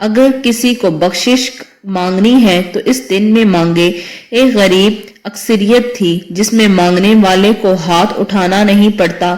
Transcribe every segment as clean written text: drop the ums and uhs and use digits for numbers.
اگر کسی کو بخشش مانگنی ہے تو اس دن میں مانگے۔ ایک غریب اکثریت تھی جس میں مانگنے والے کو ہاتھ اٹھانا نہیں پڑتا۔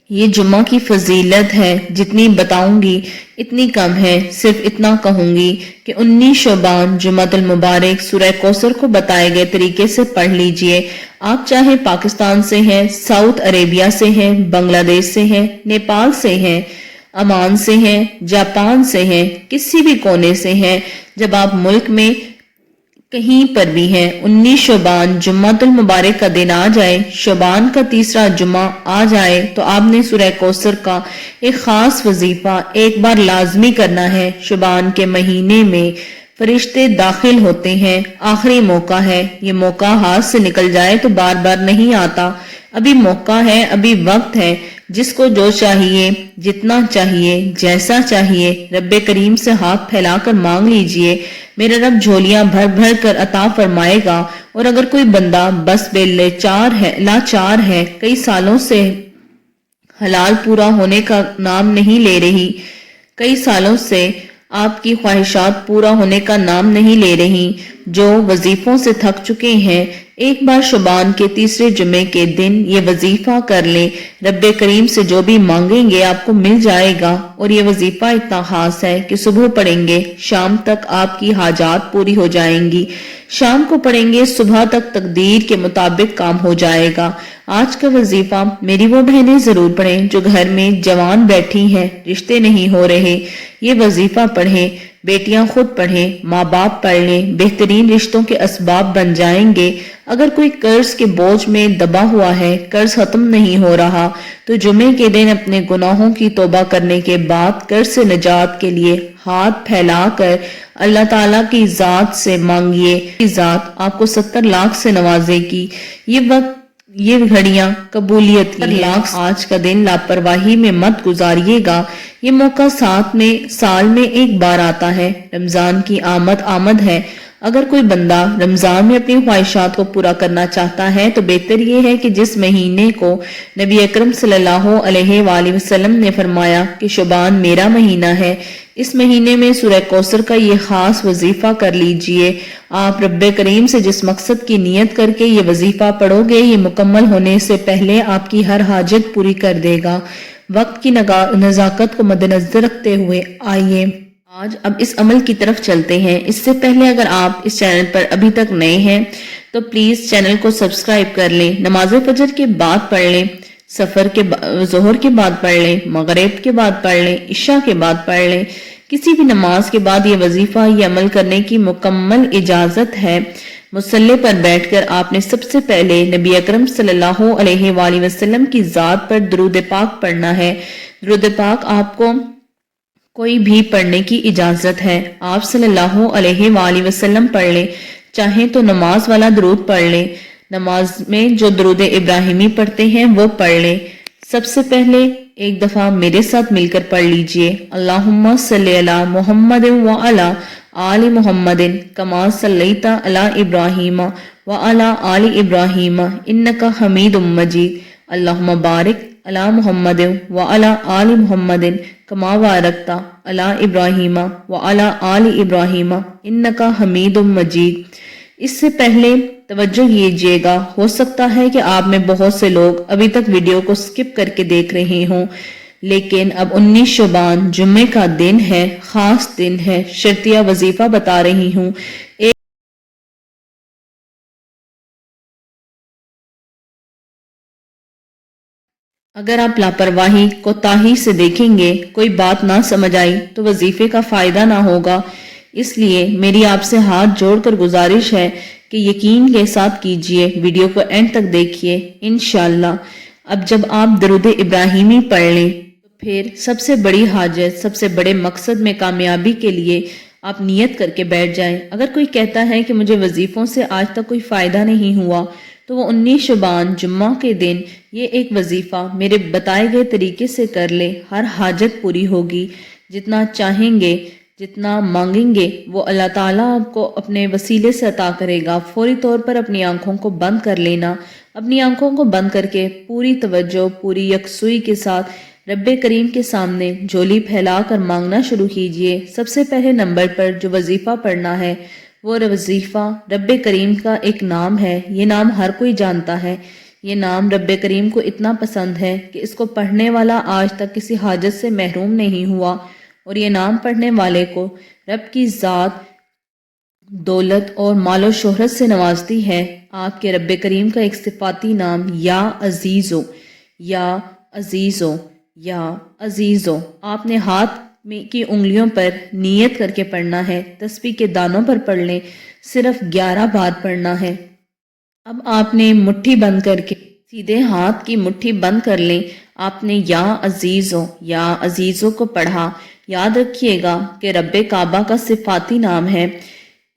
یہ جمعہ کی فضیلت ہے، جتنی بتاؤں گی اتنی کم ہے۔ صرف اتنا کہوں گی کہ 19 شعبان جمعۃ المبارک سورہ کوثر کو بتائے گئے طریقے سے پڑھ لیجئے۔ آپ چاہے پاکستان سے ہیں، سعودی عربیہ سے ہیں، بنگلہ دیش سے ہیں، نیپال سے ہیں، عمان سے ہیں، جاپان سے ہیں، کسی بھی کونے سے ہیں، جب آپ ملک میں کہیں پر بھی ہیں، 19 شعبان جمعۃ المبارک کا دن آ جائے، شعبان کا تیسرا جمعہ آ جائے تو آپ نے سورہ کوثر کا ایک خاص وظیفہ ایک بار لازمی کرنا ہے۔ شعبان کے مہینے میں فرشتے داخل ہوتے ہیں، آخری موقع ہے۔ یہ موقع ہاتھ سے نکل جائے تو بار بار نہیں آتا۔ ابھی موقع ہے، ابھی وقت ہے۔ جس کو جو چاہیے، جتنا چاہیے، جیسا چاہیے، رب کریم سے ہاتھ پھیلا کر مانگ لیجئے۔ میرا رب جھولیاں بھر بھر کر عطا فرمائے گا۔ اور اگر کوئی بندہ بس لاچار ہے، کئی سالوں سے حلال پورا ہونے کا نام نہیں لے رہی، کئی سالوں سے آپ کی خواہشات پورا ہونے کا نام نہیں لے رہی، جو وظیفوں سے تھک چکے ہیں، ایک بار شعبان کے تیسرے جمعے کے دن یہ وظیفہ کر لیں۔ رب کریم سے جو بھی مانگیں گے آپ کو مل جائے گا۔ اور یہ وظیفہ اتنا خاص ہے کہ صبح پڑھیں گے، شام تک آپ کی حاجات پوری ہو جائیں گی، شام کو پڑھیں گے، صبح تک تقدیر کے مطابق کام ہو جائے گا۔ آج کا وظیفہ میری وہ بہنیں ضرور پڑھیں جو گھر میں جوان بیٹھی ہیں، رشتے نہیں ہو رہے، یہ وظیفہ پڑھیں۔ بیٹیاں خود پڑھیں، ماں باپ پڑھ لیں، بہترین رشتوں کے اسباب بن جائیں گے۔ اگر کوئی قرض کے بوجھ میں دبا ہوا ہے، قرض ختم نہیں ہو رہا، تو جمعے کے دن اپنے گناہوں کی توبہ کرنے کے بعد قرض سے نجات کے لیے ہاتھ پھیلا کر اللہ تعالیٰ کی ذات سے مانگیے، ذات آپ کو 70 لاکھ سے نوازے گی۔ یہ وقت، یہ گھڑیاں قبولیت کی ہیں۔ آج کا دن لاپرواہی میں مت گزاریے گا۔ یہ موقع سال میں ایک بار آتا ہے۔ رمضان کی آمد ہے۔ اگر کوئی بندہ رمضان میں اپنی خواہشات کو پورا کرنا چاہتا ہے تو بہتر یہ ہے کہ جس مہینے کو نبی اکرم صلی اللہ علیہ وآلہ وسلم نے فرمایا کہ شعبان میرا مہینہ ہے، اس مہینے میں سورہ کوثر کا یہ خاص وظیفہ کر لیجئے۔ آپ رب کریم سے جس مقصد کی نیت کر کے یہ وظیفہ پڑھو گے، یہ مکمل ہونے سے پہلے آپ کی ہر حاجت پوری کر دے گا۔ وقت کی نزاکت کو مد نظر رکھتے ہوئے آئیے آج اب اس عمل کی طرف چلتے ہیں۔ اس سے پہلے اگر آپ اس چینل پر ابھی تک نئے ہیں تو پلیز چینل کو سبسکرائب کر لیں، نماز فجر کے بعد پڑھ لیں، ظہر کے بعد پڑھ لیں، مغرب کے بعد پڑھ لیں، عشاء کے بعد پڑھ لیں، کسی بھی نماز کے بعد یہ وظیفہ، یہ عمل کرنے کی مکمل اجازت ہے۔ مصلی پر بیٹھ کر آپ نے سب سے پہلے نبی اکرم صلی اللہ علیہ وآلہ وسلم کی ذات پر درود پاک پڑھنا ہے۔ درود پاک آپ کو کوئی بھی پڑھنے کی اجازت ہے، آپ صلی اللہ علیہ وآلہ وسلم پڑھ لیں، چاہیں تو نماز والا درود پڑھ لیں، نماز میں جو درود ابراہیمی پڑھتے ہیں وہ پڑھ لیں۔ سب سے پہلے ایک دفعہ میرے ساتھ مل کر پڑھ لیجئے، اللہم صلی علی محمد وعلی آل محمد کما صلیت علی ابراہیم وعلی آل ابراہیم انکا حمید مجید، اللہم بارک علی محمد وعلی آل محمد کما بارکت علی ابراہیم وعلی آل ابراہیم انکا حمید مجید۔ اس سے پہلے توجہ کیجیے گا، ہو سکتا ہے کہ آپ میں بہت سے لوگ ابھی تک ویڈیو کو سکپ کر کے دیکھ رہے ہوں، لیکن اب 19 شعبان جمعے کا دن ہے، خاص دن ہے، شرطیہ وظیفہ بتا رہی ہوں۔ اگر آپ لاپرواہی کوتاہی سے دیکھیں گے، کوئی بات نہ سمجھ آئی تو وظیفے کا فائدہ نہ ہوگا۔ اس لیے میری آپ سے ہاتھ جوڑ کر گزارش ہے کہ یقین کے ساتھ کیجئے، ویڈیو کو اینڈ تک دیکھیے انشاءاللہ۔ اب جب آپ درود ابراہیمی پڑھ لیں تو پھر سب سے بڑی حاجت، سب سے بڑے مقصد میں کامیابی کے لیے آپ نیت کر کے بیٹھ جائیں۔ اگر کوئی کہتا ہے کہ مجھے وظیفوں سے آج تک کوئی فائدہ نہیں ہوا تو وہ 19 شعبان جمعہ کے دن یہ ایک وظیفہ میرے بتائے گئے طریقے سے کر لے، ہر حاجت پوری ہوگی۔ جتنا چاہیں گے، جتنا مانگیں گے وہ اللہ تعالیٰ آپ کو اپنے وسیلے سے عطا کرے گا۔ فوری طور پر اپنی آنکھوں کو بند کر لینا، اپنی آنکھوں کو بند کر کے پوری توجہ، پوری یکسوئی کے ساتھ رب کریم کے سامنے جھولی پھیلا کر مانگنا شروع کیجئے۔ سب سے پہلے نمبر پر جو وظیفہ پڑھنا ہے وہ وظیفہ رب کریم کا ایک نام ہے۔ یہ نام ہر کوئی جانتا ہے۔ یہ نام رب کریم کو اتنا پسند ہے کہ اس کو پڑھنے والا آج تک کسی حاجت سے محروم نہیں ہوا، اور یہ نام پڑھنے والے کو رب کی ذات دولت اور مال و شہرت سے نوازتی ہے۔ آپ کے رب کریم کا ایک صفاتی نام یا عزیزو، یا عزیزو، یا عزیزو، آپ نے ہاتھ کی انگلیوں پر نیت کر کے پڑھنا ہے۔ تسبیح کے دانوں پر پڑھ لیں، صرف 11 بار پڑھنا ہے۔ اب آپ نے مٹھی بند کر کے سیدھے ہاتھ کی مٹھی بند کر لیں۔ آپ نے یا عزیزو کو پڑھا۔ یاد رکھیے گا کہ رب کعبہ کا صفاتی نام ہے۔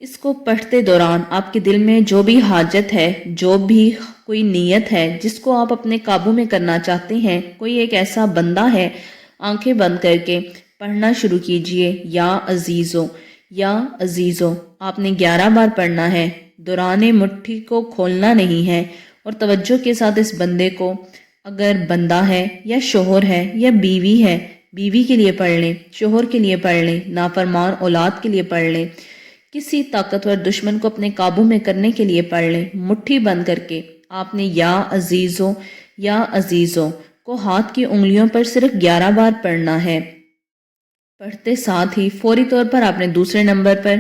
اس کو پڑھتے دوران آپ کے دل میں جو بھی حاجت ہے، جو بھی کوئی نیت ہے جس کو آپ اپنے قابو میں کرنا چاہتے ہیں، کوئی ایک ایسا بندہ ہے، آنکھیں بند کر کے پڑھنا شروع کیجئے۔ یا عزیزو، یا عزیزو، آپ نے 11 بار پڑھنا ہے۔ دوران مٹھی کو کھولنا نہیں ہے، اور توجہ کے ساتھ اس بندے کو، اگر بندہ ہے یا شوہر ہے یا بیوی ہے، بیوی کے لیے پڑھ لیں، شوہر کے لیے پڑھ لیں، نافرمان اولاد کے لیے پڑھ لیں، کسی طاقتور دشمن کو اپنے قابو میں کرنے کے لیے پڑھ لیں۔ مٹھی بند کر کے آپ نے یا عزیزو کو ہاتھ کی انگلیوں پر صرف 11 بار پڑھنا ہے۔ پڑھتے ساتھ ہی فوری طور پر آپ نے دوسرے نمبر پر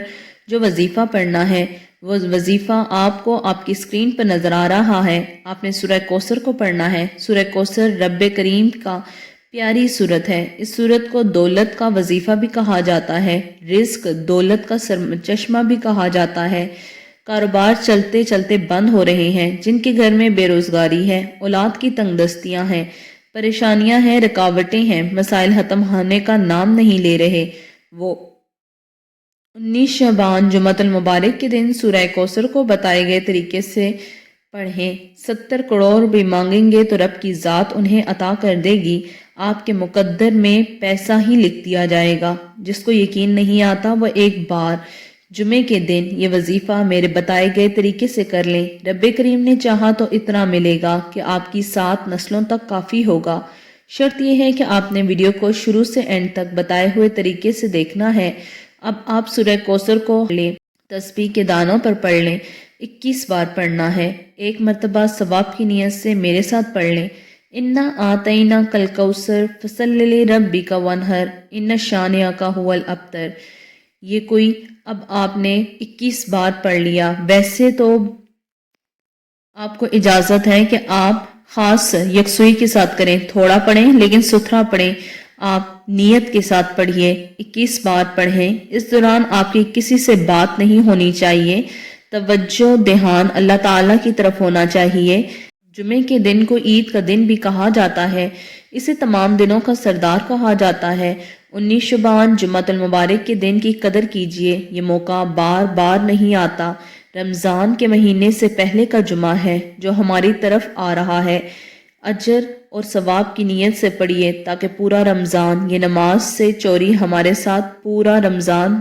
جو وظیفہ پڑھنا ہے، وہ وظیفہ آپ کو آپ کی اسکرین پر نظر آ رہا ہے۔ آپ نے سورہ کوثر کو پڑھنا ہے۔ سورہ کوثر رب کریم کا پیاری سورت ہے۔ اس سورت کو دولت کا وظیفہ بھی کہا جاتا ہے، رزق، دولت کا چشمہ بھی کہا جاتا ہے۔ کاروبار چلتے چلتے بند ہو رہے ہیں، جن کے گھر میں بے روزگاری ہے، اولاد کی تنگ دستیاں ہیں، پریشانیاں ہیں، رکاوٹیں ہیں، مسائل ختم ہونے کا نام نہیں لے رہے، وہ 19 شعبان جمعۃ المبارک کے دن سورہ کوثر کو بتائے گئے طریقے سے پڑھیں۔ 70 کروڑ بھی مانگیں گے تو رب کی ذات انہیں عطا کر دے گی۔ آپ کے مقدر میں پیسہ ہی لکھ دیا جائے گا۔ جس کو یقین نہیں آتا وہ ایک بار جمعے کے دن یہ وظیفہ میرے بتائے گئے طریقے سے کر لیں۔ رب کریم نے چاہا تو اتنا ملے گا کہ آپ کی 7 نسلوں تک کافی ہوگا۔ شرط یہ ہے کہ آپ نے ویڈیو کو شروع سے اینڈ تک بتائے ہوئے طریقے سے دیکھنا ہے۔ اب آپ سورہ کوثر کو لیں، تسبیح کے دانوں پر پڑھ لیں، 21 بار پڑھنا ہے۔ ایک مرتبہ ثواب کی نیت سے میرے ساتھ پڑھ لیں۔ اِنَّا آتَيْنَاكَ الْكَوْثَرَ فَصَلِّ لِرَبِّكَ وَانْحَرْ إِنَّ شَانِئَكَ هُوَ الْأَبْتَرُ۔ یہ کوئی اب آپ نے 21 بار پڑھ لیا۔ ویسے تو آپ کو اجازت ہے کہ آپ خاص یکسوئی کے ساتھ کریں، تھوڑا پڑھیں لیکن ستھرا پڑھیں۔ آپ نیت کے ساتھ پڑھیے، 21 بار پڑھیں۔ اس دوران آپ کی کسی سے بات نہیں ہونی چاہیے، توجہ دھیان اللہ تعالیٰ کی طرف ہونا چاہیے۔ جمعے کے دن کو عید کا دن بھی کہا جاتا ہے، اسے تمام دنوں کا سردار کہا جاتا ہے۔ 19 شعبان جمعۃ المبارک کے دن کی قدر کیجئے، یہ موقع بار بار نہیں آتا۔ رمضان کے مہینے سے پہلے کا جمعہ ہے جو ہماری طرف آ رہا ہے۔ اجر اور ثواب کی نیت سے پڑھیے تاکہ پورا رمضان، یہ نماز سے چوری ہمارے ساتھ پورا رمضان۔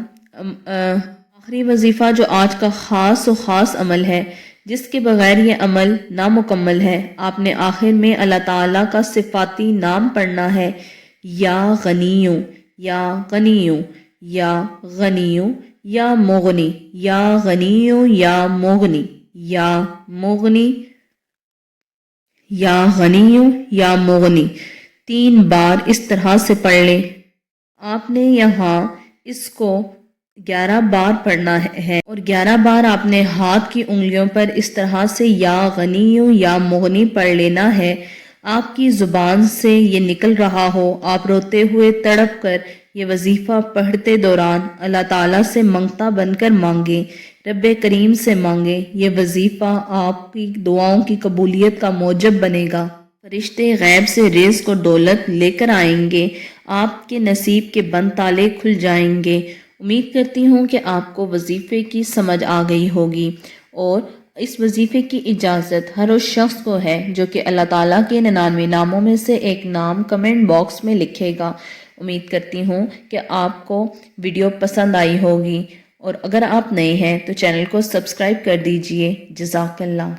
آخری وظیفہ جو آج کا خاص و خاص عمل ہے، جس کے بغیر یہ عمل نامکمل ہے، آپ نے آخر میں اللہ تعالیٰ کا صفاتی نام پڑھنا ہے، یا غنیو، یا غنیو، یا غنیو، یا مغنی، یا غنیو، یا مغنی، یا مغنی، یا غنیو، یا مغنی، 3 بار اس طرح سے پڑھ لیں۔ آپ نے یہاں اس کو 11 بار پڑھنا ہے، اور 11 بار آپ نے ہاتھ کی انگلیوں پر اس طرح سے یا غنیو یا مغنی پڑھ لینا ہے۔ آپ کی زبان سے یہ نکل رہا ہو، آپ روتے ہوئے تڑپ کر یہ وظیفہ پڑھتے دوران اللہ تعالیٰ سے منگتا بن کر مانگیں، رب کریم سے مانگیں۔ یہ وظیفہ آپ کی دعاؤں کی قبولیت کا موجب بنے گا۔ فرشتے غیب سے رزق اور دولت لے کر آئیں گے، آپ کے نصیب کے بند تالے کھل جائیں گے۔ امید کرتی ہوں کہ آپ کو وظیفے کی سمجھ آ گئی ہوگی، اور اس وظیفے کی اجازت ہر اس شخص کو ہے جو کہ اللہ تعالیٰ کے 99 ناموں میں سے ایک نام کمنٹ باکس میں لکھے گا۔ امید کرتی ہوں کہ آپ کو ویڈیو پسند آئی ہوگی، اور اگر آپ نئے ہیں تو چینل کو سبسکرائب کر دیجئے۔ جزاک اللہ۔